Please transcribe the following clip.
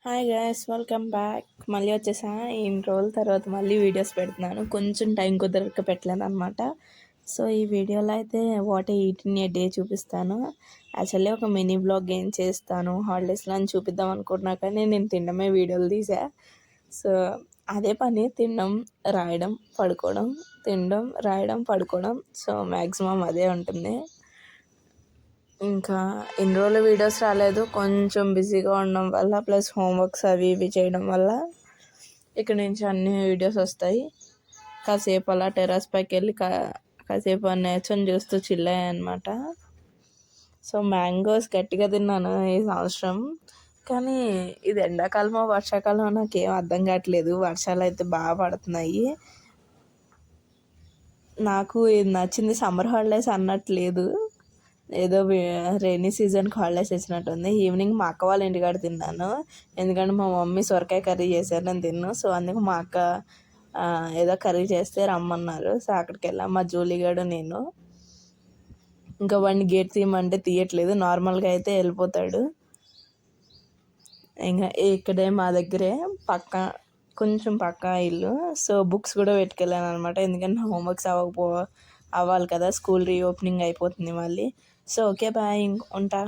Hi guys, welcome back. మళ్ళీ వచ్చేసా. ఇన్ని రోజుల తర్వాత మళ్ళీ వీడియోస్ పెడుతున్నాను. కొంచెం టైం కుదరక పెట్టలేను అనమాట. సో ఈ వీడియోలో అయితే వాట్ ఈటిన్ ఏ డే చూపిస్తాను. యాక్చువల్లీ ఒక మినీ బ్లాగ్ ఏం చేస్తాను హాలిడేస్లో అని చూపిద్దాం అనుకుంటున్నా, కానీ నేను తినడమే వీడియోలు తీసా. సో అదే పని, తినడం, రాయడం, పడుకోవడం, తినడం, రాయడం, పడుకోవడం. సో మ్యాక్సిమం అదే ఉంటుంది. ఇంకా ఇన్ని రోజులు వీడియోస్ రాలేదు, కొంచెం బిజీగా ఉండడం వల్ల, ప్లస్ హోంవర్క్స్ అవి ఇవి చేయడం వల్ల ఇక్కడ నుంచి అన్ని వీడియోస్ వస్తాయి. కాసేపు అలా టెర్రస్ పైకి వెళ్ళి కాసేపు నేచర్ని చూస్తూ చిల్ అయ్యాయి అనమాట. సో మ్యాంగోస్ గట్టిగా తిన్నాను ఈ సంవత్సరం. కానీ ఇది ఎండాకాలమో వర్షాకాలమో నాకేం అర్థం కావట్లేదు. వర్షాలు అయితే బాగా పడుతున్నాయి. నాకు ఇది నచ్చింది. సమ్మర్ హాలిడేస్ అన్నట్లేదు, ఏదో రైనీ సీజన్కి హాలిడేస్ ఇచ్చినట్టుంది. ఈవినింగ్ మా అక్క వాళ్ళ ఇంటికాడ తిన్నాను, ఎందుకంటే మా మమ్మీ సొరకాయ కర్రీ చేశారు, నేను తిన్నాను. సో అందుకు మా అక్క ఏదో కర్రీ చేస్తే రమ్మన్నారు. సో అక్కడికి వెళ్ళాం, మా జూలీగాడు నేను. ఇంకా వాడిని గేట్ తీయమంటే తీయట్లేదు, నార్మల్గా అయితే వెళ్ళిపోతాడు. ఇంకా ఇక్కడే మా దగ్గరే కొంచెం పక్క ఇల్లు. సో బుక్స్ కూడా పెట్టుకెళ్ళాను అనమాట, ఎందుకంటే హోంవర్క్స్ అవ్వాలి కదా, స్కూల్ రీఓపెనింగ్ అయిపోతుంది మళ్ళీ. సో ఓకే బాయ్, ఉంటా.